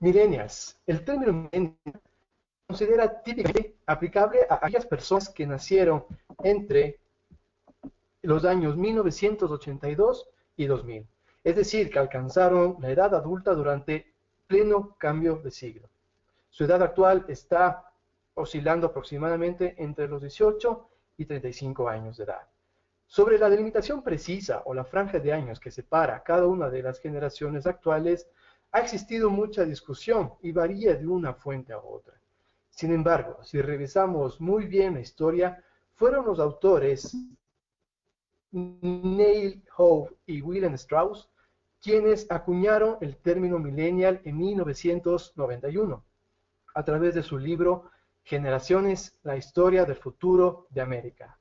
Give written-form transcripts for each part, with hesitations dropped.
Millennials. El término millennial se considera típicamente aplicable a aquellas personas que nacieron entre los años 1982 y 2000. Es decir, que alcanzaron la edad adulta durante pleno cambio de siglo. Su edad actual está oscilando aproximadamente entre los 18 y 35 años de edad. Sobre la delimitación precisa o la franja de años que separa cada una de las generaciones actuales, ha existido mucha discusión y varía de una fuente a otra. Sin embargo, si revisamos muy bien la historia, fueron los autores Neil Howe y William Strauss quienes acuñaron el término millennial en 1991 a través de su libro Generaciones, la historia del futuro de América,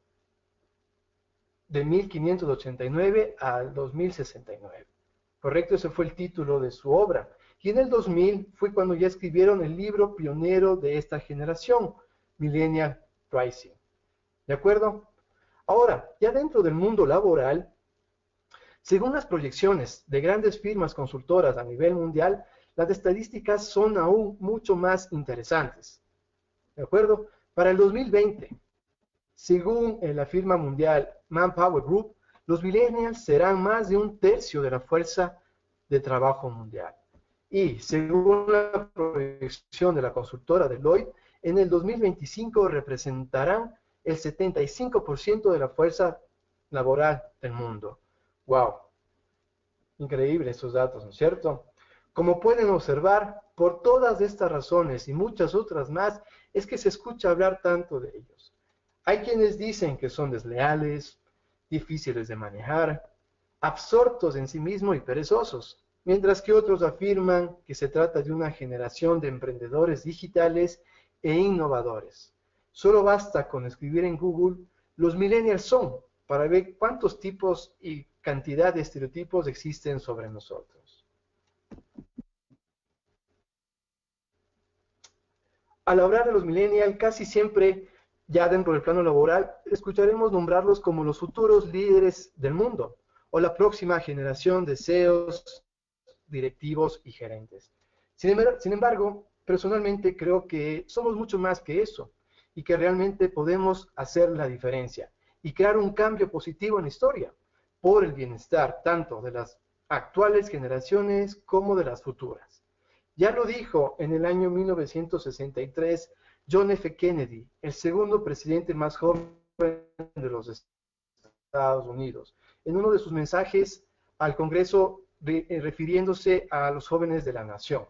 de 1589 al 2069. Correcto, ese fue el título de su obra. Y en el 2000 fue cuando ya escribieron el libro pionero de esta generación, Millennial Rising. ¿De acuerdo? Ahora, ya dentro del mundo laboral, según las proyecciones de grandes firmas consultoras a nivel mundial, las estadísticas son aún mucho más interesantes. ¿De acuerdo? Para el 2020, según la firma mundial Manpower Group, los millennials serán más de un tercio de la fuerza de trabajo mundial. Y según la proyección de la consultora Deloitte, en el 2025 representarán el 75% de la fuerza laboral del mundo. ¡Wow! Increíble esos datos, ¿no es cierto? Como pueden observar, por todas estas razones y muchas otras más, es que se escucha hablar tanto de ellos. Hay quienes dicen que son desleales, difíciles de manejar, absortos en sí mismos y perezosos, mientras que otros afirman que se trata de una generación de emprendedores digitales e innovadores. Solo basta con escribir en Google "los millennials son" para ver cuántos tipos y cantidad de estereotipos existen sobre nosotros. Al hablar de los millennials, casi siempre, ya dentro del plano laboral, escucharemos nombrarlos como los futuros líderes del mundo, o la próxima generación de CEOs, directivos y gerentes. Sin embargo, personalmente creo que somos mucho más que eso, y que realmente podemos hacer la diferencia, y crear un cambio positivo en la historia, por el bienestar tanto de las actuales generaciones como de las futuras. Ya lo dijo en el año 1963 John F. Kennedy, el segundo presidente más joven de los Estados Unidos, en uno de sus mensajes al Congreso refiriéndose a los jóvenes de la nación.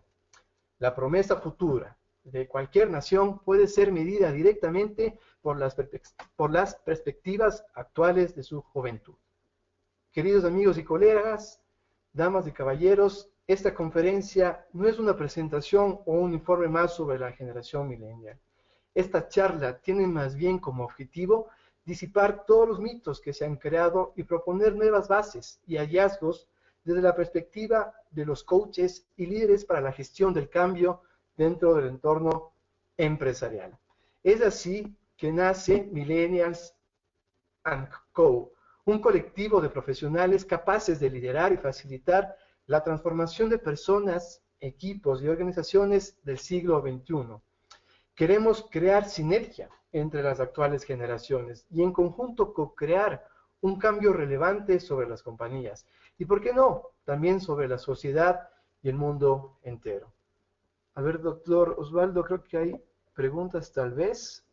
La promesa futura de cualquier nación puede ser medida directamente por las perspectivas actuales de su juventud. Queridos amigos y colegas, damas y caballeros, esta conferencia no es una presentación o un informe más sobre la generación millennial. Esta charla tiene más bien como objetivo disipar todos los mitos que se han creado y proponer nuevas bases y hallazgos desde la perspectiva de los coaches y líderes para la gestión del cambio dentro del entorno empresarial. Es así que nace Millennials & Co., un colectivo de profesionales capaces de liderar y facilitar la transformación de personas, equipos y organizaciones del siglo XXI. Queremos crear sinergia entre las actuales generaciones y en conjunto co-crear un cambio relevante sobre las compañías y, ¿por qué no?, también sobre la sociedad y el mundo entero. A ver, doctor Osvaldo, creo que hay preguntas tal vez.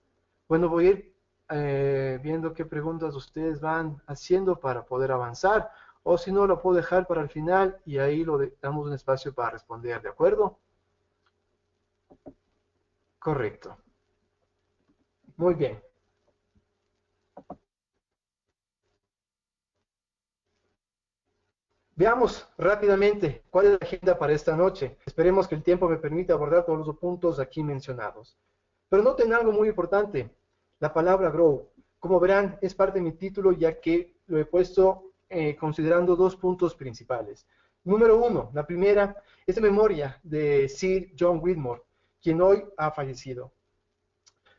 Bueno, voy a ir viendo qué preguntas ustedes van haciendo para poder avanzar, o si no, lo puedo dejar para el final y ahí damos un espacio para responder, ¿de acuerdo? Correcto. Muy bien. Veamos rápidamente cuál es la agenda para esta noche. Esperemos que el tiempo me permita abordar todos los puntos aquí mencionados. Pero noten algo muy importante, la palabra grow. Como verán, es parte de mi título ya que lo he puesto considerando dos puntos principales. Número uno, la primera, es de memoria de Sir John Whitmore, quien hoy ha fallecido.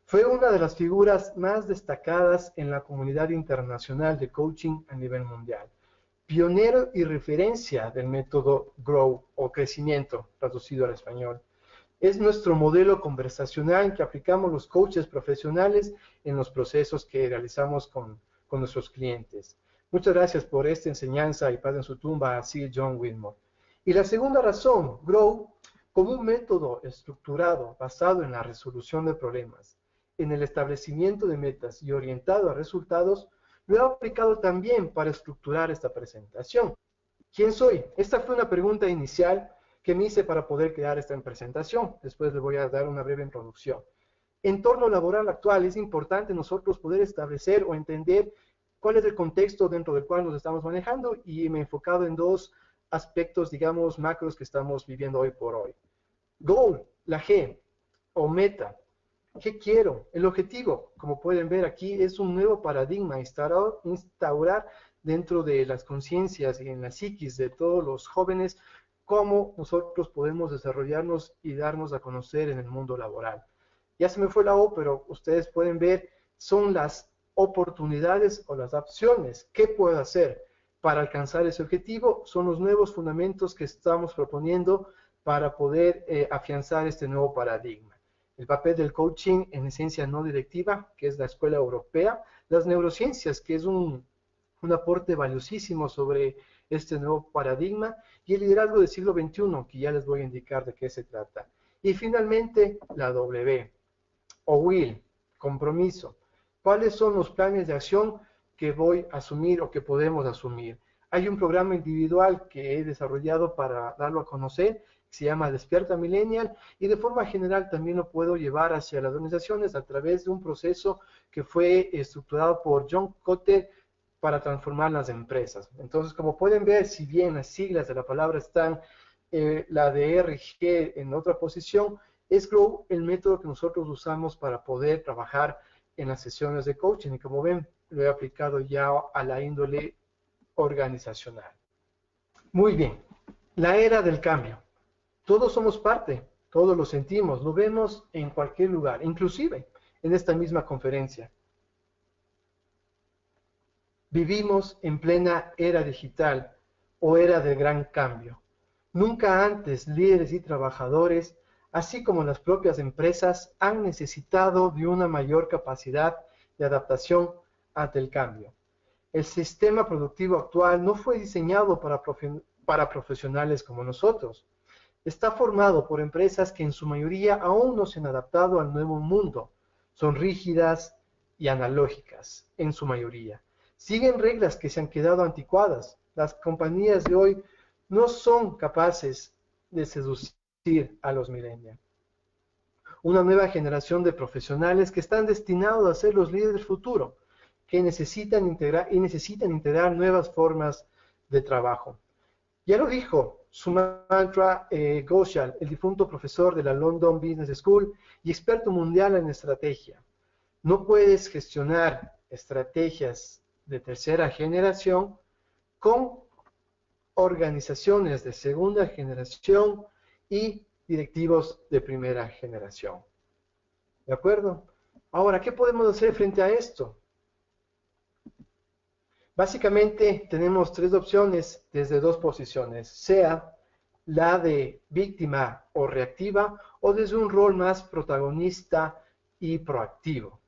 Fue una de las figuras más destacadas en la comunidad internacional de coaching a nivel mundial. Pionero y referencia del método Grow o crecimiento, traducido al español. Es nuestro modelo conversacional que aplicamos los coaches profesionales en los procesos que realizamos con nuestros clientes. Muchas gracias por esta enseñanza y paz en su tumba, así John Whitmore. Y la segunda razón, Grow, como un método estructurado basado en la resolución de problemas, en el establecimiento de metas y orientado a resultados, lo he aplicado también para estructurar esta presentación. ¿Quién soy? Esta fue una pregunta inicial que me hice para poder crear esta presentación. Después le voy a dar una breve introducción. Entorno laboral actual, es importante nosotros poder establecer o entender cuál es el contexto dentro del cual nos estamos manejando, y me he enfocado en dos aspectos, digamos, macros que estamos viviendo hoy por hoy. Goal, la G, o meta. ¿Qué quiero? El objetivo, como pueden ver aquí, es un nuevo paradigma instaurar dentro de las conciencias y en la psiquis de todos los jóvenes cómo nosotros podemos desarrollarnos y darnos a conocer en el mundo laboral. Ya se me fue la O, pero ustedes pueden ver, son las oportunidades o las opciones. ¿Qué puedo hacer para alcanzar ese objetivo? Son los nuevos fundamentos que estamos proponiendo para poder afianzar este nuevo paradigma. El papel del coaching en esencia no directiva, que es la escuela europea, las neurociencias, que es un aporte valiosísimo sobre este nuevo paradigma, y el liderazgo del siglo XXI, que ya les voy a indicar de qué se trata. Y finalmente, la W, o Will, compromiso. ¿Cuáles son los planes de acción que voy a asumir o que podemos asumir? Hay un programa individual que he desarrollado para darlo a conocer, se llama Despierta Millennial, y de forma general también lo puedo llevar hacia las organizaciones a través de un proceso que fue estructurado por John Kotter para transformar las empresas. Entonces, como pueden ver, si bien las siglas de la palabra están, la de RG en otra posición, es Grow el método que nosotros usamos para poder trabajar en las sesiones de coaching, y como ven, lo he aplicado ya a la índole organizacional. Muy bien, la era del cambio. Todos somos parte, todos lo sentimos, lo vemos en cualquier lugar, inclusive en esta misma conferencia. Vivimos en plena era digital o era del gran cambio. Nunca antes líderes y trabajadores, así como las propias empresas, han necesitado de una mayor capacidad de adaptación ante el cambio. El sistema productivo actual no fue diseñado para profesionales como nosotros. Está formado por empresas que en su mayoría aún no se han adaptado al nuevo mundo. Son rígidas y analógicas en su mayoría. Siguen reglas que se han quedado anticuadas. Las compañías de hoy no son capaces de seducir a los millennials. Una nueva generación de profesionales que están destinados a ser los líderes del futuro, que necesitan integrar nuevas formas de trabajo. Ya lo dijo Sumanta Ghoshal, el difunto profesor de la London Business School y experto mundial en estrategia. No puedes gestionar estrategias de tercera generación con organizaciones de segunda generación y directivos de primera generación. ¿De acuerdo? Ahora, ¿qué podemos hacer frente a esto? Básicamente tenemos tres opciones desde dos posiciones, sea la de víctima o reactiva, o desde un rol más protagonista y proactivo.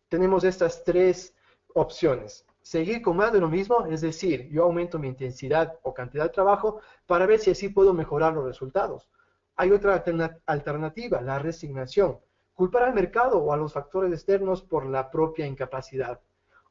Tenemos estas tres opciones. Seguir con más de lo mismo, es decir, yo aumento mi intensidad o cantidad de trabajo para ver si así puedo mejorar los resultados. Hay otra alternativa, la resignación. Culpar al mercado o a los factores externos por la propia incapacidad.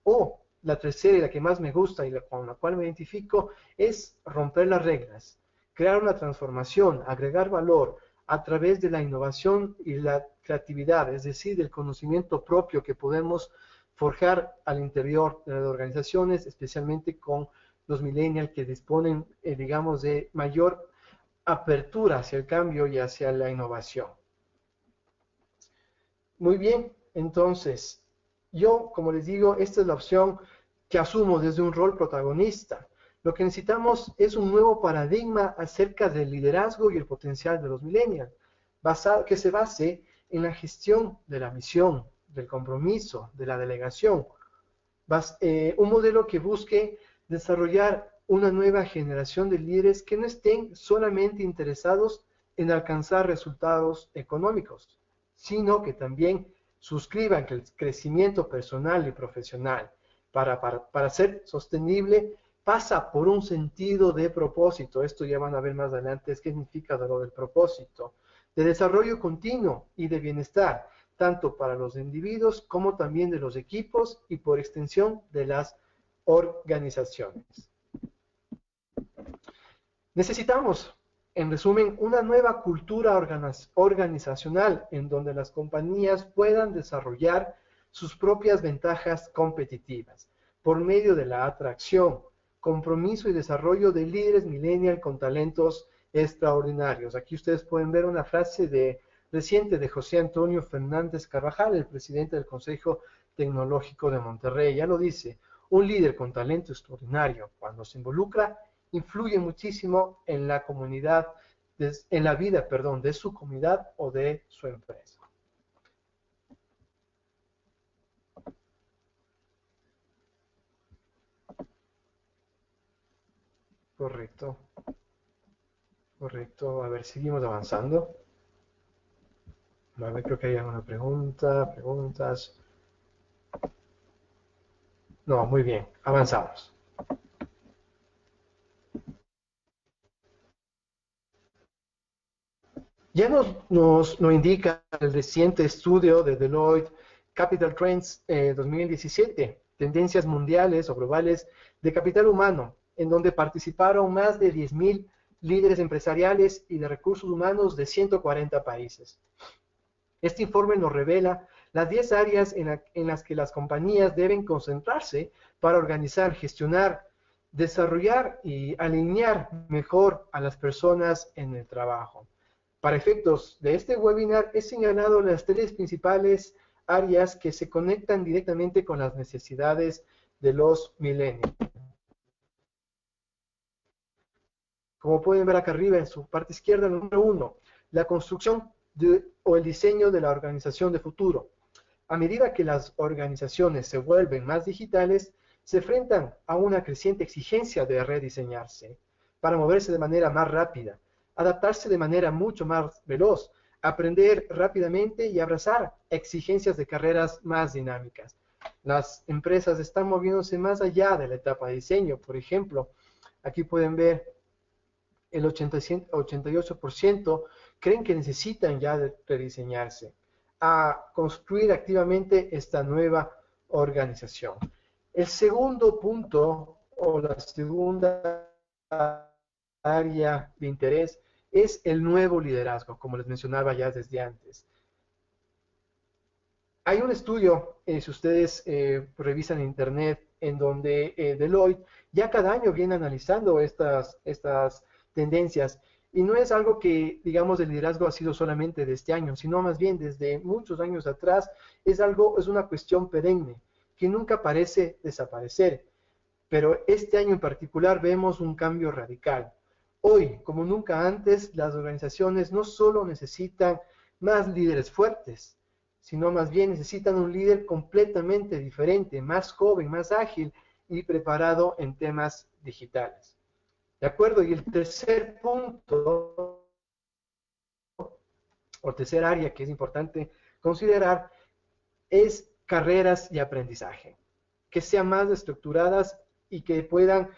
O la tercera y la que más me gusta y con la cual me identifico es romper las reglas, crear una transformación, agregar valor a través de la innovación y la creatividad, es decir, del conocimiento propio que podemos forjar al interior de las organizaciones, especialmente con los millennials que disponen, digamos, de mayor apertura hacia el cambio y hacia la innovación. Muy bien, entonces, yo, como les digo, esta es la opción que asumo desde un rol protagonista. Lo que necesitamos es un nuevo paradigma acerca del liderazgo y el potencial de los millennials, que se base en la gestión de la misión, del compromiso, de la delegación. Un modelo que busque desarrollar una nueva generación de líderes que no estén solamente interesados en alcanzar resultados económicos, sino que también suscriban que el crecimiento personal y profesional para ser sostenible pasa por un sentido de propósito. Esto ya van a ver más adelante, qué significa lo del propósito, de desarrollo continuo y de bienestar, tanto para los individuos como también de los equipos y por extensión de las organizaciones. Necesitamos, en resumen, una nueva cultura organizacional en donde las compañías puedan desarrollar sus propias ventajas competitivas por medio de la atracción, compromiso y desarrollo de líderes millennial con talentos extraordinarios. Aquí ustedes pueden ver una frase reciente de José Antonio Fernández Carvajal, el presidente del Consejo Tecnológico de Monterrey. Ya lo dice, un líder con talento extraordinario, cuando se involucra, influye muchísimo en la comunidad, en la vida, perdón, de su comunidad o de su empresa. Correcto. Correcto. A ver, seguimos avanzando. A ver, creo que hay alguna preguntas. No, muy bien, avanzamos. Ya nos indica el reciente estudio de Deloitte Capital Trends 2017, tendencias mundiales o globales de capital humano, en donde participaron más de 10.000 líderes empresariales y de recursos humanos de 140 países. Este informe nos revela las 10 áreas en las que las compañías deben concentrarse para organizar, gestionar, desarrollar y alinear mejor a las personas en el trabajo. Para efectos de este webinar, he señalado las 3 principales áreas que se conectan directamente con las necesidades de los millennials. Como pueden ver acá arriba en su parte izquierda, el número 1, la construcción o el diseño de la organización de futuro. A medida que las organizaciones se vuelven más digitales, se enfrentan a una creciente exigencia de rediseñarse para moverse de manera más rápida, adaptarse de manera mucho más veloz, aprender rápidamente y abrazar exigencias de carreras más dinámicas. Las empresas están moviéndose más allá de la etapa de diseño. Por ejemplo, aquí pueden ver el 88% creen que necesitan ya rediseñarse, a construir activamente esta nueva organización. El segundo punto o la segunda área de interés es el nuevo liderazgo, como les mencionaba ya desde antes. Hay un estudio, si ustedes revisan en internet, en donde Deloitte ya cada año viene analizando estas tendencias, y no es algo que, digamos, el liderazgo ha sido solamente de este año, sino más bien desde muchos años atrás, es una cuestión perenne, que nunca parece desaparecer, pero este año en particular vemos un cambio radical. Hoy, como nunca antes, las organizaciones no solo necesitan más líderes fuertes, sino más bien necesitan un líder completamente diferente, más joven, más ágil y preparado en temas digitales. ¿De acuerdo? Y el tercer punto, o tercer área que es importante considerar, es carreras y aprendizaje, que sean más estructuradas y que puedan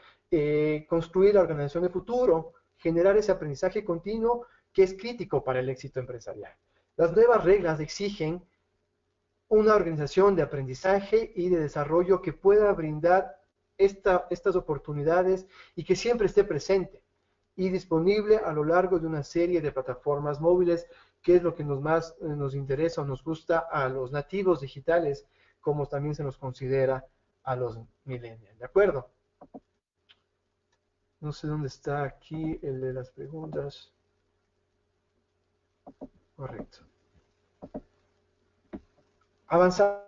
construir la organización de futuro, generar ese aprendizaje continuo que es crítico para el éxito empresarial. Las nuevas reglas exigen una organización de aprendizaje y de desarrollo que pueda brindar estas oportunidades y que siempre esté presente y disponible a lo largo de una serie de plataformas móviles, que es lo que más nos interesa o nos gusta a los nativos digitales, como también se nos considera a los millennials. ¿De acuerdo? No sé dónde está aquí el de las preguntas. Correcto. Avanzamos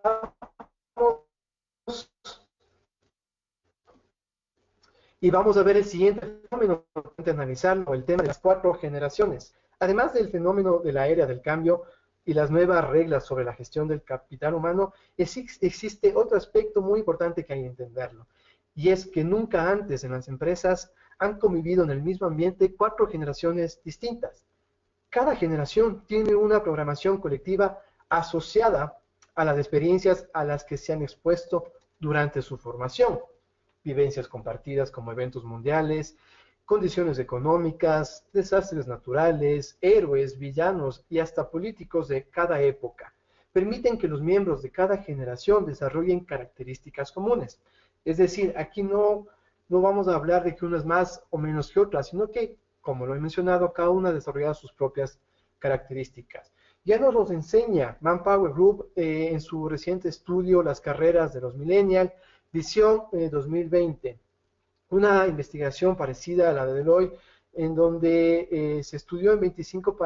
y vamos a ver el siguiente fenómeno, de analizarlo, el tema de las 4 generaciones. Además del fenómeno de la era del cambio y las nuevas reglas sobre la gestión del capital humano, existe otro aspecto muy importante que hay que entenderlo. y es que nunca antes en las empresas han convivido en el mismo ambiente 4 generaciones distintas. Cada generación tiene una programación colectiva asociada a las experiencias a las que se han expuesto durante su formación. Vivencias compartidas como eventos mundiales, condiciones económicas, desastres naturales, héroes, villanos y hasta políticos de cada época. Permiten que los miembros de cada generación desarrollen características comunes. Es decir, aquí no vamos a hablar de que una es más o menos que otra, sino que, como lo he mencionado, cada una ha desarrollado sus propias características. Ya nos los enseña Manpower Group en su reciente estudio Las carreras de los Millennials, Visión 2020. Una investigación parecida a la de Deloitte, en donde se estudió en 25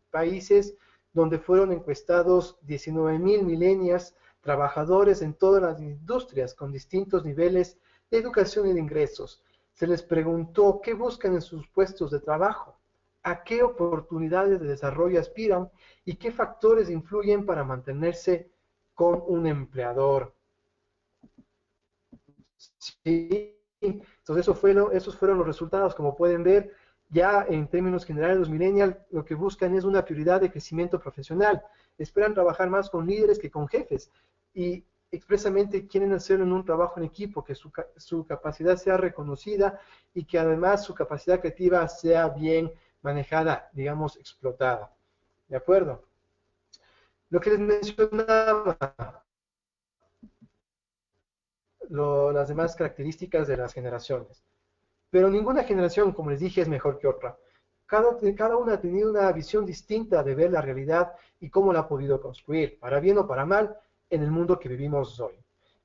países, donde fueron encuestados 19,000 millennials, trabajadores en todas las industrias con distintos niveles de educación y de ingresos. Se les preguntó qué buscan en sus puestos de trabajo, a qué oportunidades de desarrollo aspiran y qué factores influyen para mantenerse con un empleador. Sí, entonces esos fueron los resultados. Como pueden ver, ya en términos generales los millennials lo que buscan es una prioridad de crecimiento profesional. Esperan trabajar más con líderes que con jefes y expresamente quieren hacerlo en un trabajo en equipo, que su capacidad sea reconocida y que además su capacidad creativa sea bien manejada, digamos, explotada. ¿De acuerdo? Lo que les mencionaba, las demás características de las generaciones. Pero ninguna generación, como les dije, es mejor que otra. Cada una ha tenido una visión distinta de ver la realidad y cómo la ha podido construir, para bien o para mal, en el mundo que vivimos hoy.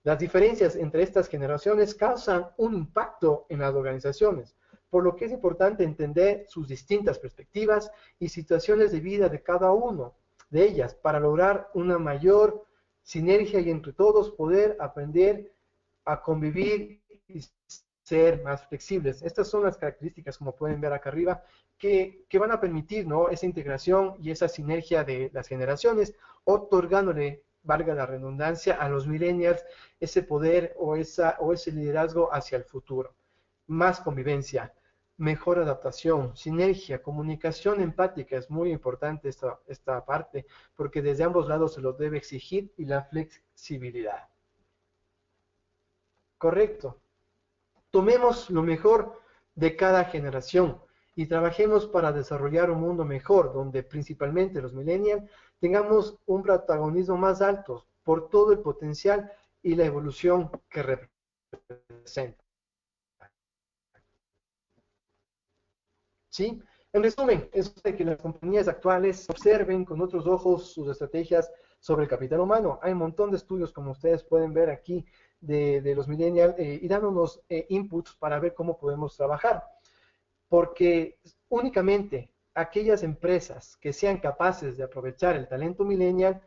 Las diferencias entre estas generaciones causan un impacto en las organizaciones, por lo que es importante entender sus distintas perspectivas y situaciones de vida de cada uno de ellas para lograr una mayor sinergia y entre todos poder aprender a convivir y ser más flexibles. Estas son las características, como pueden ver acá arriba, que van a permitir, ¿no?, esa integración y esa sinergia de las generaciones, otorgándole, valga la redundancia, a los millennials ese poder o ese liderazgo hacia el futuro. Más convivencia, mejor adaptación, sinergia, comunicación empática, es muy importante esta parte, porque desde ambos lados se los debe exigir, y la flexibilidad. Correcto. Tomemos lo mejor de cada generación y trabajemos para desarrollar un mundo mejor, donde principalmente los millennials tengamos un protagonismo más alto por todo el potencial y la evolución que representa. ¿Sí? En resumen, es de que las compañías actuales observen con otros ojos sus estrategias sobre el capital humano. Hay un montón de estudios, como ustedes pueden ver aquí, de los millennials y dándonos inputs para ver cómo podemos trabajar. Porque únicamente aquellas empresas que sean capaces de aprovechar el talento millennial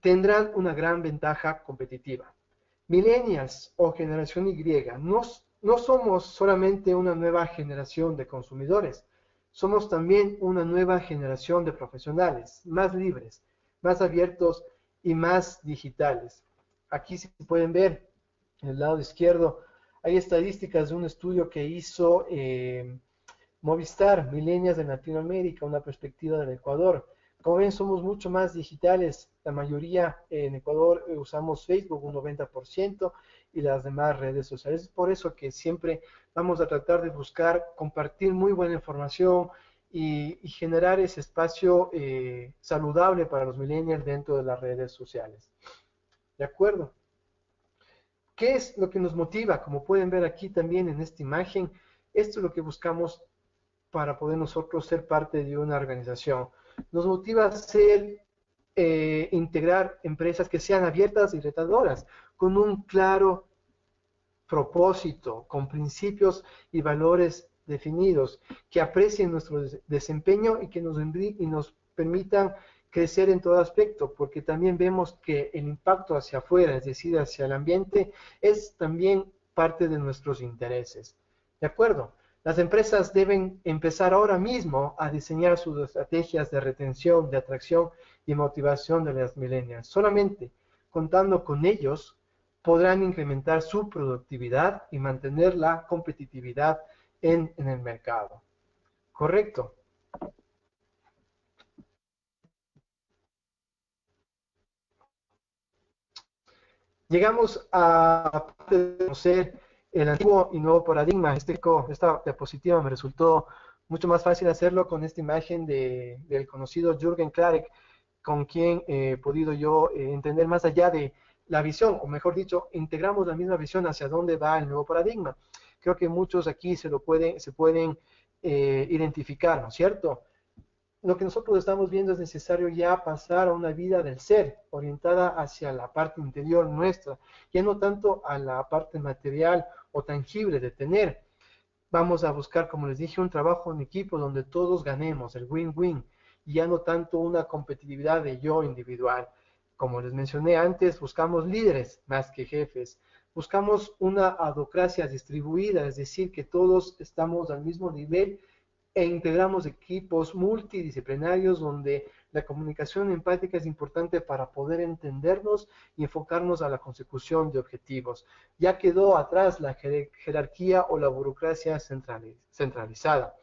tendrán una gran ventaja competitiva. Millennials o generación Y no somos solamente una nueva generación de consumidores, somos también una nueva generación de profesionales, más libres, más abiertos y más digitales. Aquí se pueden ver en el lado izquierdo, hay estadísticas de un estudio que hizo Movistar, Millennials de Latinoamérica, una perspectiva del Ecuador. Como ven, somos mucho más digitales. La mayoría en Ecuador usamos Facebook, un 90%, y las demás redes sociales. Es por eso que siempre vamos a tratar de buscar compartir muy buena información y generar ese espacio saludable para los millennials dentro de las redes sociales. ¿De acuerdo? ¿Qué es lo que nos motiva? Como pueden ver aquí también en esta imagen, esto es lo que buscamos para poder nosotros ser parte de una organización. Nos motiva a integrar empresas que sean abiertas y retadoras, con un claro propósito, con principios y valores definidos, que aprecien nuestro desempeño y que nos permitan crecer en todo aspecto, porque también vemos que el impacto hacia afuera, es decir, hacia el ambiente, es también parte de nuestros intereses. ¿De acuerdo? Las empresas deben empezar ahora mismo a diseñar sus estrategias de retención, de atracción y motivación de las millennials. Solamente contando con ellos podrán incrementar su productividad y mantener la competitividad en el mercado. ¿Correcto? Llegamos a conocer el antiguo y nuevo paradigma. Esta diapositiva me resultó mucho más fácil hacerlo con esta imagen del conocido Jürgen Klarik, con quien he podido yo entender más allá de la visión, o mejor dicho, integramos la misma visión hacia dónde va el nuevo paradigma. Creo que muchos aquí se pueden identificar, ¿no es cierto? Lo que nosotros estamos viendo es necesario ya pasar a una vida del ser, orientada hacia la parte interior nuestra, ya no tanto a la parte material o tangible de tener. Vamos a buscar, como les dije, un trabajo en equipo donde todos ganemos, el win-win, y ya no tanto una competitividad de yo individual. Como les mencioné antes, buscamos líderes más que jefes. Buscamos una adocracia distribuida, es decir, que todos estamos al mismo nivel e integramos equipos multidisciplinarios donde la comunicación empática es importante para poder entendernos y enfocarnos a la consecución de objetivos. Ya quedó atrás la jerarquía o la burocracia centralizada.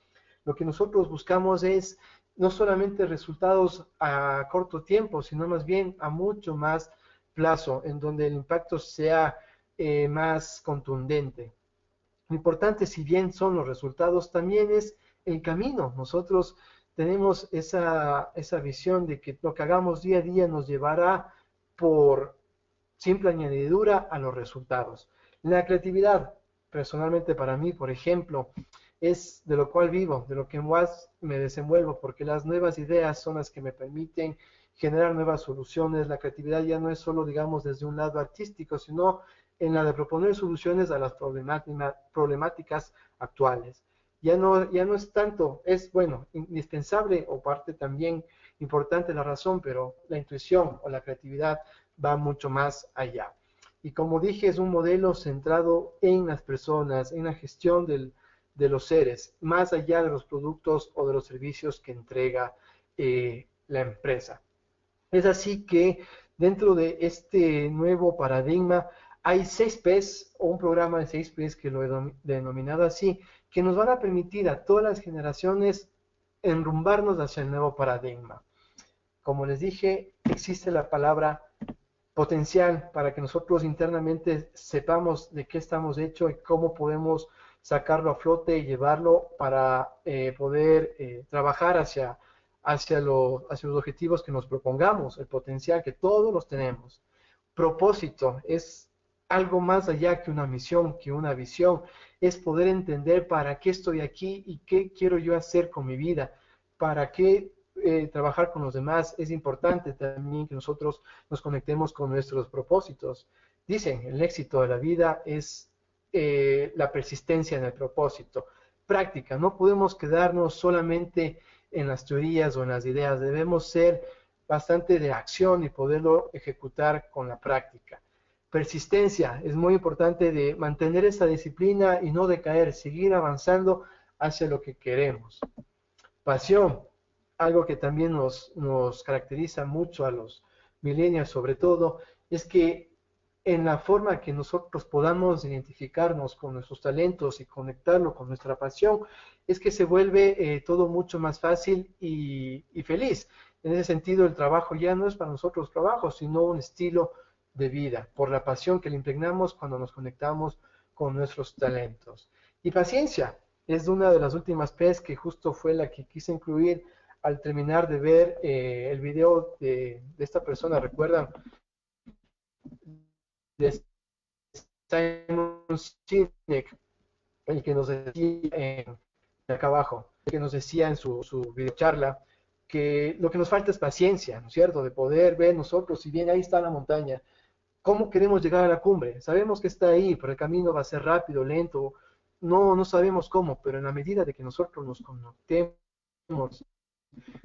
Lo que nosotros buscamos es no solamente resultados a corto tiempo, sino más bien a mucho más plazo, en donde el impacto sea más contundente. Lo importante, si bien son los resultados, también es el camino. Nosotros tenemos esa visión de que lo que hagamos día a día nos llevará por simple añadidura a los resultados. La creatividad, personalmente para mí, por ejemplo, es de lo cual vivo, de lo que más me desenvuelvo, porque las nuevas ideas son las que me permiten generar nuevas soluciones. La creatividad ya no es solo, digamos, desde un lado artístico, sino en la de proponer soluciones a las problemáticas actuales. Ya no es tanto, es, bueno, indispensable o parte también importante la razón, pero la intuición o la creatividad va mucho más allá. Y como dije, es un modelo centrado en las personas, en la gestión de los seres, más allá de los productos o de los servicios que entrega la empresa. Es así que dentro de este nuevo paradigma hay 6 P's o un programa de 6 P's que lo he denominado así, que nos van a permitir a todas las generaciones enrumbarnos hacia el nuevo paradigma. Como les dije, existe la palabra potencial para que nosotros internamente sepamos de qué estamos hechos y cómo podemos sacarlo a flote y llevarlo para poder trabajar hacia los objetivos que nos propongamos, el potencial que todos los tenemos. Propósito es algo más allá que una misión, que una visión, es poder entender para qué estoy aquí y qué quiero yo hacer con mi vida, para qué trabajar con los demás. Es importante también que nosotros nos conectemos con nuestros propósitos. Dicen, el éxito de la vida es la persistencia en el propósito. Práctica, no podemos quedarnos solamente en las teorías o en las ideas, debemos ser bastante de acción y poderlo ejecutar con la práctica. Persistencia, es muy importante de mantener esa disciplina y no decaer, seguir avanzando hacia lo que queremos. Pasión, algo que también nos caracteriza mucho a los millennials sobre todo, es que en la forma que nosotros podamos identificarnos con nuestros talentos y conectarlo con nuestra pasión, es que se vuelve todo mucho más fácil y feliz. En ese sentido, el trabajo ya no es para nosotros trabajo, sino un estilo de vida, por la pasión que le impregnamos cuando nos conectamos con nuestros talentos. Y paciencia, es una de las últimas P's que justo fue la que quise incluir al terminar de ver el video de esta persona. ¿Recuerdan? De Simon Sinek, el que nos decía acá abajo, el que nos decía en su videocharla, que lo que nos falta es paciencia, ¿no es cierto? De poder ver nosotros, si bien ahí está la montaña, ¿cómo queremos llegar a la cumbre? Sabemos que está ahí, pero el camino va a ser rápido, lento, no sabemos cómo, pero en la medida de que nosotros nos conectemos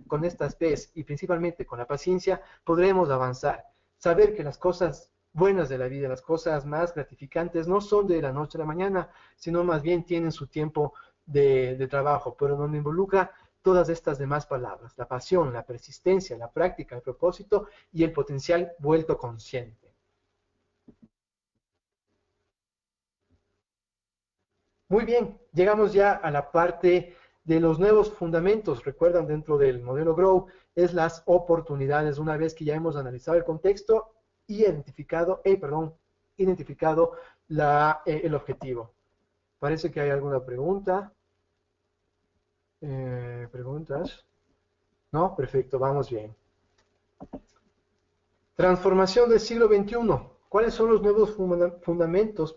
con estas P's y principalmente con la paciencia, podremos avanzar. Saber que las cosas buenas de la vida, las cosas más gratificantes, no son de la noche a la mañana, sino más bien tienen su tiempo de trabajo, pero donde involucra todas estas demás palabras, la pasión, la persistencia, la práctica, el propósito y el potencial vuelto consciente. Muy bien, llegamos ya a la parte de los nuevos fundamentos. Recuerdan, dentro del modelo Grow, es las oportunidades. Una vez que ya hemos analizado el contexto y identificado el objetivo. Parece que hay alguna pregunta. ¿Preguntas? ¿No? Perfecto, vamos bien. Transformación del siglo XXI. ¿Cuáles son los nuevos fundamentos,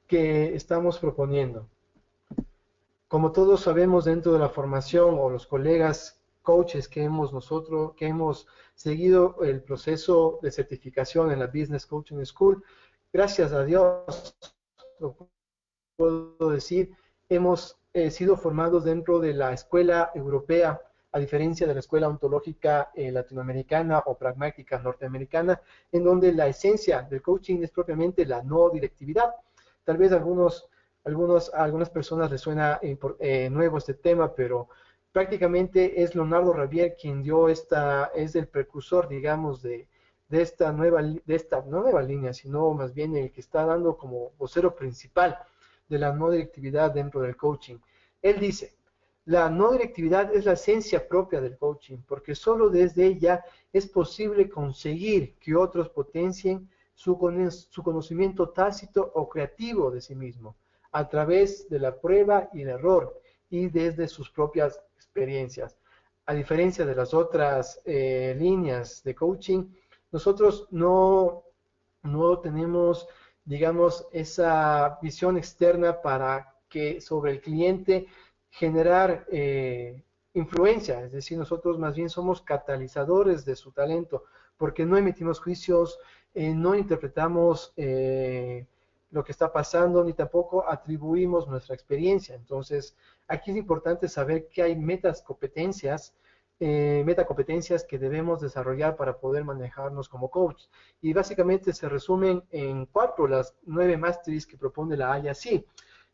que estamos proponiendo? Como todos sabemos, dentro de la formación, o los colegas coaches que hemos seguido el proceso de certificación en la Business Coaching School, gracias a Dios, lo puedo decir, hemos sido formados dentro de la escuela europea, a diferencia de la escuela ontológica latinoamericana o pragmática norteamericana, en donde la esencia del coaching es propiamente la no directividad. Tal vez a algunas personas les suena nuevo este tema, pero prácticamente es Leonardo Ravier quien es el precursor, digamos, de esta no nueva línea, sino más bien el que está dando como vocero principal de la no directividad dentro del coaching. Él dice: la no directividad es la esencia propia del coaching, porque solo desde ella es posible conseguir que otros potencien su conocimiento tácito o creativo de sí mismo, a través de la prueba y el error, y desde sus propias experiencias. A diferencia de las otras líneas de coaching, nosotros no tenemos, digamos, esa visión externa para que sobre el cliente generar influencia. Es decir, nosotros más bien somos catalizadores de su talento, porque no emitimos juicios, no interpretamos lo que está pasando, ni tampoco atribuimos nuestra experiencia. Entonces, aquí es importante saber que hay metacompetencias que debemos desarrollar para poder manejarnos como coach. Y básicamente se resumen en 4, las 9 masteries que propone la IAC.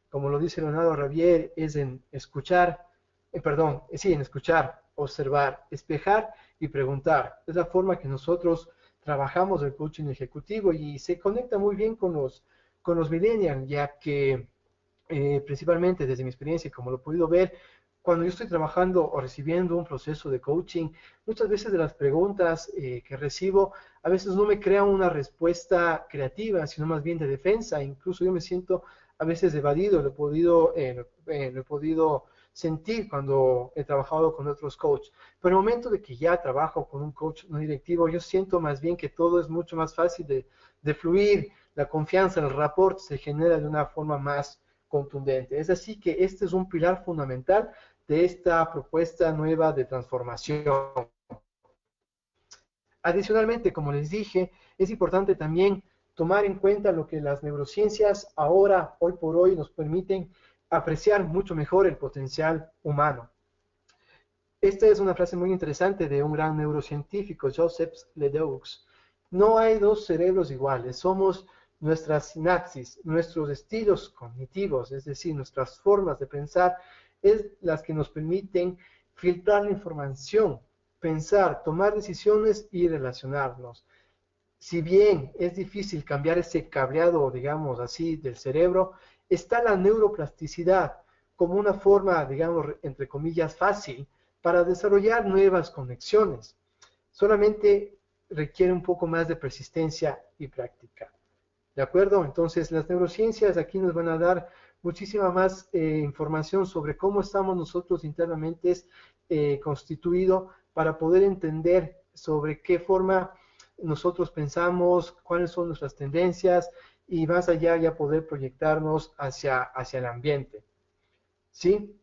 Como lo dice Leonardo Ravier, es en escuchar, en escuchar, observar, espejar y preguntar. Es la forma que nosotros trabajamos el coaching ejecutivo, y se conecta muy bien con los millennials, ya que principalmente desde mi experiencia, como lo he podido ver, cuando yo estoy trabajando o recibiendo un proceso de coaching, muchas veces de las preguntas que recibo, a veces no me crean una respuesta creativa, sino más bien de defensa. Incluso yo me siento a veces evadido, lo he podido sentir cuando he trabajado con otros coaches. Pero en el momento de que ya trabajo con un coach no directivo, yo siento más bien que todo es mucho más fácil de fluir. La confianza, el rapport se genera de una forma más contundente. Es así que este es un pilar fundamental de esta propuesta nueva de transformación. Adicionalmente, como les dije, es importante también tomar en cuenta lo que las neurociencias hoy por hoy, nos permiten apreciar mucho mejor el potencial humano. Esta es una frase muy interesante de un gran neurocientífico, Joseph Ledoux. No hay dos cerebros iguales, somos nuestras sinapsis, nuestros estilos cognitivos, es decir, nuestras formas de pensar, es las que nos permiten filtrar la información, pensar, tomar decisiones y relacionarnos. Si bien es difícil cambiar ese cableado, digamos así, del cerebro, está la neuroplasticidad como una forma, digamos, entre comillas, fácil para desarrollar nuevas conexiones. Solamente requiere un poco más de persistencia y práctica. ¿De acuerdo? Entonces, las neurociencias aquí nos van a dar muchísima más información sobre cómo estamos nosotros internamente constituidos, para poder entender sobre qué forma nosotros pensamos, cuáles son nuestras tendencias, y más allá ya poder proyectarnos hacia el ambiente. ¿Sí?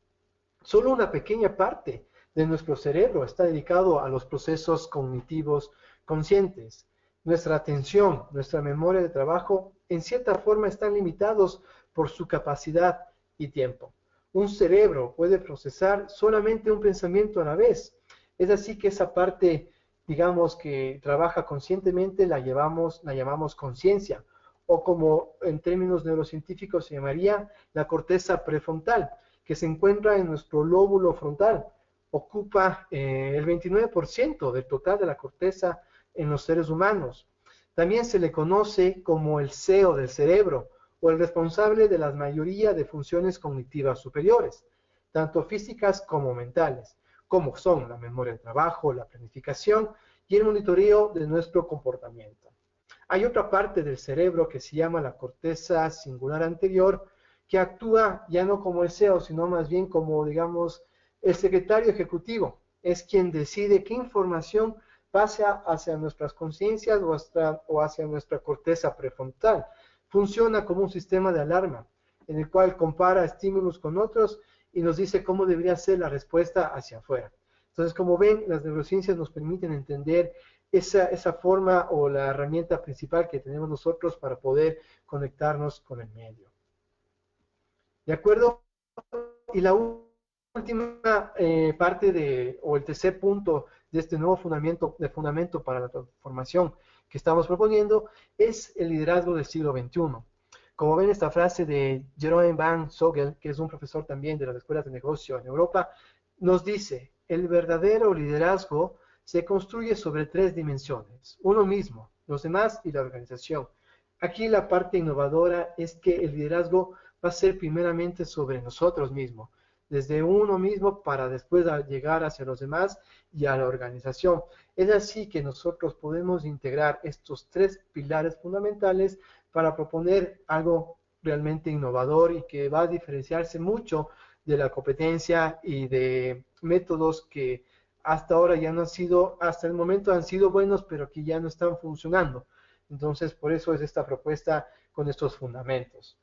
Solo una pequeña parte de nuestro cerebro está dedicado a los procesos cognitivos conscientes. Nuestra atención, nuestra memoria de trabajo, en cierta forma están limitados por su capacidad y tiempo. Un cerebro puede procesar solamente un pensamiento a la vez. Es así que esa parte, digamos, que trabaja conscientemente, la llamamos conciencia, o como en términos neurocientíficos se llamaría la corteza prefrontal, que se encuentra en nuestro lóbulo frontal. Ocupa el 29% del total de la corteza en los seres humanos. También se le conoce como el CEO del cerebro, o el responsable de la mayoría de funciones cognitivas superiores, tanto físicas como mentales, como son la memoria del trabajo, la planificación y el monitoreo de nuestro comportamiento. Hay otra parte del cerebro que se llama la corteza singular anterior, que actúa ya no como el CEO, sino más bien como, digamos, el secretario ejecutivo. Es quien decide qué información pasa hacia nuestras conciencias o hacia nuestra corteza prefrontal. Funciona como un sistema de alarma, en el cual compara estímulos con otros y nos dice cómo debería ser la respuesta hacia afuera. Entonces, como ven, las neurociencias nos permiten entender esa forma o la herramienta principal que tenemos nosotros para poder conectarnos con el medio. ¿De acuerdo? Y la última parte o el tercer punto de este nuevo fundamento para la transformación que estamos proponiendo es el liderazgo del siglo XXI. Como ven, esta frase de Jerome Van Sogel, que es un profesor también de las escuelas de negocio en Europa, nos dice, el verdadero liderazgo se construye sobre tres dimensiones, uno mismo, los demás y la organización. Aquí la parte innovadora es que el liderazgo va a ser primeramente sobre nosotros mismos, desde uno mismo para después llegar hacia los demás y a la organización. Es así que nosotros podemos integrar estos tres pilares fundamentales para proponer algo realmente innovador y que va a diferenciarse mucho de la competencia y de métodos que hasta ahora ya no han sido, hasta el momento han sido buenos, pero que ya no están funcionando. Entonces, por eso es esta propuesta con estos fundamentos.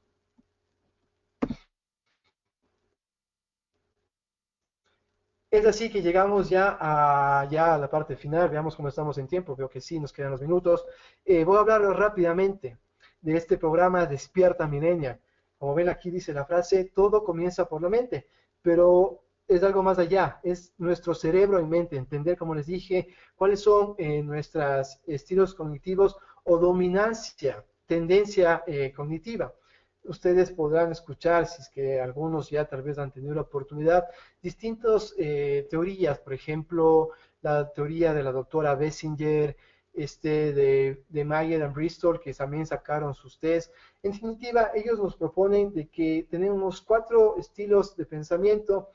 Es así que llegamos ya a la parte final. Veamos cómo estamos en tiempo. Veo que sí, nos quedan los minutos. Voy a hablar rápidamente de este programa Despierta Millennial. Como ven, aquí dice la frase, todo comienza por la mente, pero es algo más allá. Es nuestro cerebro en mente. Entender, como les dije, cuáles son nuestros estilos cognitivos o dominancia, tendencia cognitiva. Ustedes podrán escuchar, si es que algunos ya tal vez han tenido la oportunidad, distintas teorías, por ejemplo, la teoría de la doctora Bessinger, de Mayer and Bristol, que también sacaron sus test. En definitiva, ellos nos proponen de que tenemos 4 estilos de pensamiento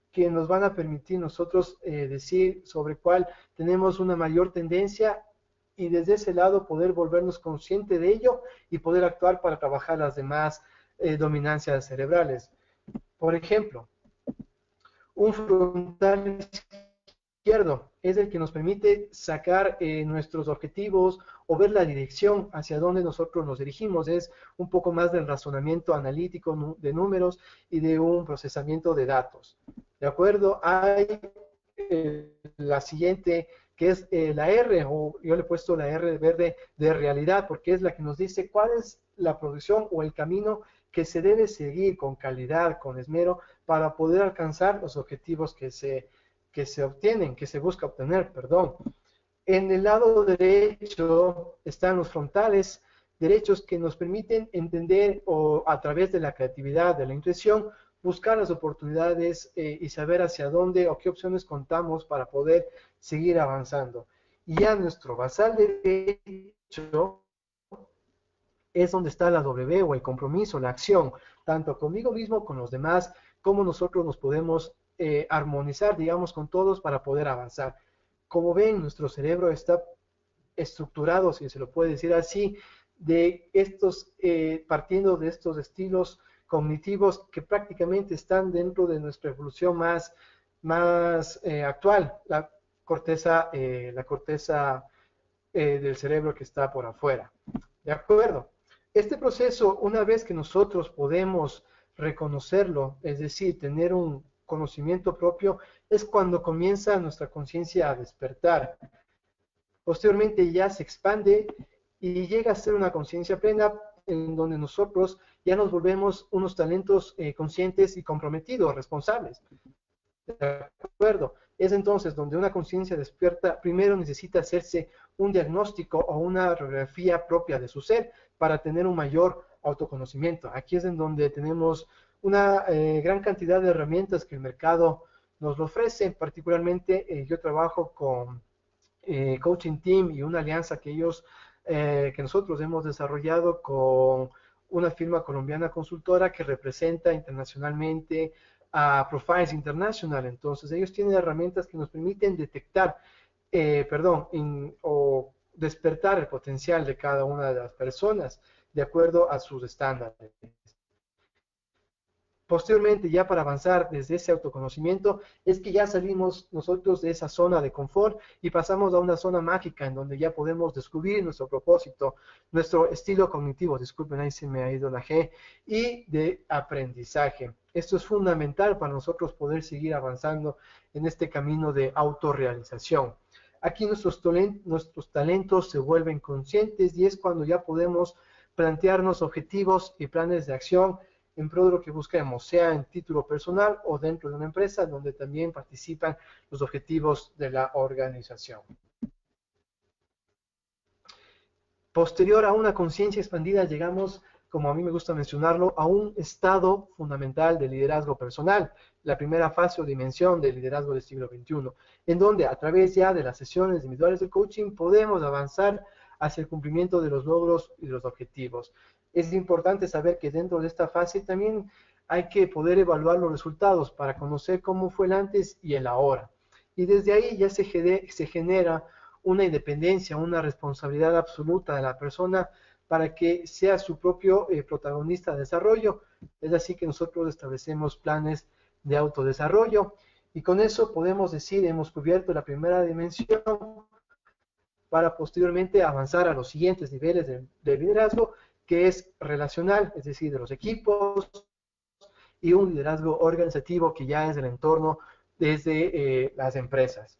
que nos van a permitir nosotros decir sobre cuál tenemos una mayor tendencia y desde ese lado poder volvernos conscientes de ello y poder actuar para trabajar las demás dominancias cerebrales. Por ejemplo, un frontal izquierdo es el que nos permite sacar nuestros objetivos o ver la dirección hacia donde nosotros nos dirigimos. Es un poco más del razonamiento analítico de números y de un procesamiento de datos. ¿De acuerdo? Hay la siguiente, que es la R, o yo le he puesto la R verde de realidad, porque es la que nos dice cuál es la producción o el camino que se debe seguir con calidad, con esmero, para poder alcanzar los objetivos que se obtienen, que se busca obtener, perdón. En el lado derecho están los frontales derechos que nos permiten entender o a través de la creatividad, de la intuición, buscar las oportunidades y saber hacia dónde o qué opciones contamos para poder seguir avanzando. Y ya nuestro basal derecho es donde está la W o el compromiso, la acción, tanto conmigo mismo, con los demás, como nosotros nos podemos armonizar, digamos, con todos para poder avanzar. Como ven, nuestro cerebro está estructurado, si se lo puede decir así, de partiendo de estos estilos cognitivos que prácticamente están dentro de nuestra evolución más actual, la corteza del cerebro que está por afuera. ¿De acuerdo? Este proceso, una vez que nosotros podemos reconocerlo, es decir, tener un conocimiento propio, es cuando comienza nuestra conciencia a despertar. Posteriormente ya se expande y llega a ser una conciencia plena en donde nosotros ya nos volvemos unos talentos conscientes y comprometidos, responsables. ¿De acuerdo? Es entonces donde una conciencia despierta primero necesita hacerse un diagnóstico o una radiografía propia de su ser para tener un mayor autoconocimiento. Aquí es en donde tenemos una gran cantidad de herramientas que el mercado nos lo ofrece. Particularmente yo trabajo con Coaching Team y una alianza que nosotros hemos desarrollado con una firma colombiana consultora que representa internacionalmente a Profiles International. Entonces, ellos tienen herramientas que nos permiten detectar, o despertar el potencial de cada una de las personas de acuerdo a sus estándares. Posteriormente, ya para avanzar desde ese autoconocimiento, es que ya salimos nosotros de esa zona de confort y pasamos a una zona mágica en donde ya podemos descubrir nuestro propósito, nuestro estilo cognitivo, disculpen, ahí se me ha ido la G, y de aprendizaje. Esto es fundamental para nosotros poder seguir avanzando en este camino de autorrealización. Aquí nuestros talentos se vuelven conscientes y es cuando ya podemos plantearnos objetivos y planes de acción en pro de lo que busquemos, sea en título personal o dentro de una empresa donde también participan los objetivos de la organización. Posterior a una conciencia expandida, llegamos, como a mí me gusta mencionarlo, a un estado fundamental de liderazgo personal, la primera fase o dimensión del liderazgo del siglo XXI, en donde a través ya de las sesiones individuales de coaching podemos avanzar hacia el cumplimiento de los logros y de los objetivos. Es importante saber que dentro de esta fase también hay que poder evaluar los resultados para conocer cómo fue el antes y el ahora. Y desde ahí ya se genera una independencia, una responsabilidad absoluta de la persona para que sea su propio protagonista de desarrollo. Es así que nosotros establecemos planes de autodesarrollo y con eso podemos decir, hemos cubierto la primera dimensión para posteriormente avanzar a los siguientes niveles de liderazgo, que es relacional, es decir, de los equipos, y un liderazgo organizativo que ya es del entorno desde las empresas.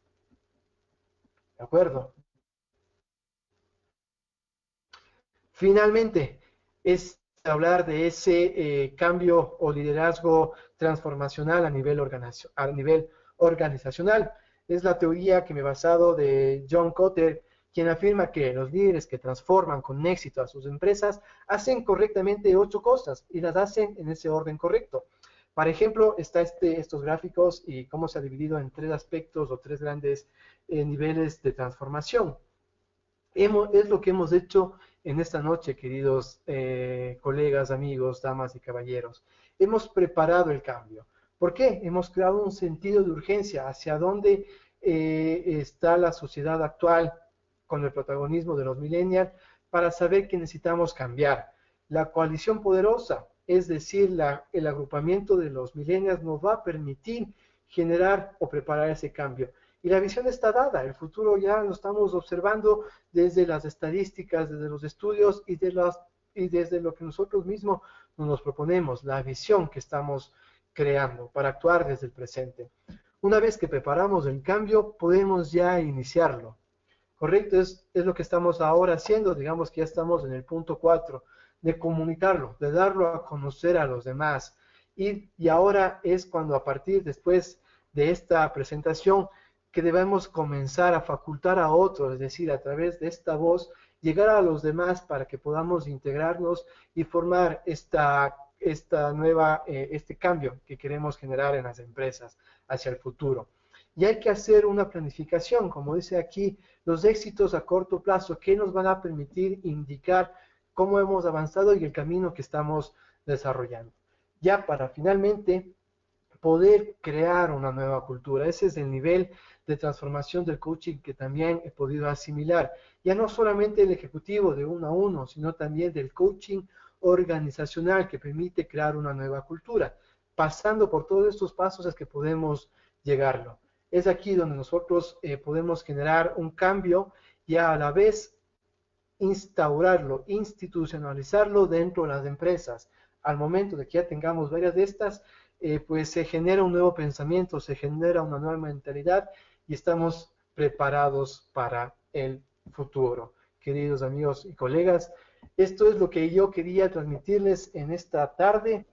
¿De acuerdo? Finalmente, es hablar de ese cambio o liderazgo transformacional a nivel organizacional. Es la teoría que me he basado de John Kotter, quien afirma que los líderes que transforman con éxito a sus empresas hacen correctamente 8 cosas y las hacen en ese orden correcto. Por ejemplo, está estos gráficos y cómo se ha dividido en 3 aspectos o 3 grandes niveles de transformación. Es lo que hemos hecho en esta noche, queridos colegas, amigos, damas y caballeros. Hemos preparado el cambio. ¿Por qué? Hemos creado un sentido de urgencia hacia dónde está la sociedad actual con el protagonismo de los millennials para saber que necesitamos cambiar. La coalición poderosa, es decir, el agrupamiento de los millennials nos va a permitir generar o preparar ese cambio. Y la visión está dada, el futuro ya lo estamos observando desde las estadísticas, desde los estudios y desde lo que nosotros mismos nos proponemos, la visión que estamos creando para actuar desde el presente. Una vez que preparamos el cambio, podemos ya iniciarlo. ¿Correcto? Es lo que estamos ahora haciendo, digamos que ya estamos en el punto 4, de comunicarlo, de darlo a conocer a los demás. Y ahora es cuando a partir después de esta presentación, que debemos comenzar a facultar a otros, es decir, a través de esta voz, llegar a los demás para que podamos integrarnos y formar este cambio que queremos generar en las empresas hacia el futuro. Y hay que hacer una planificación, como dice aquí, los éxitos a corto plazo, que nos van a permitir indicar cómo hemos avanzado y el camino que estamos desarrollando. Ya para finalmente poder crear una nueva cultura. Ese es el nivel de transformación del coaching que también he podido asimilar. Ya no solamente el ejecutivo de 1 a 1, sino también del coaching organizacional que permite crear una nueva cultura. Pasando por todos estos pasos es que podemos llegarlo. Es aquí donde nosotros podemos generar un cambio y a la vez instaurarlo, institucionalizarlo dentro de las empresas. Al momento de que ya tengamos varias de estas, pues se genera un nuevo pensamiento, se genera una nueva mentalidad y estamos preparados para el futuro. Queridos amigos y colegas, esto es lo que yo quería transmitirles en esta tarde.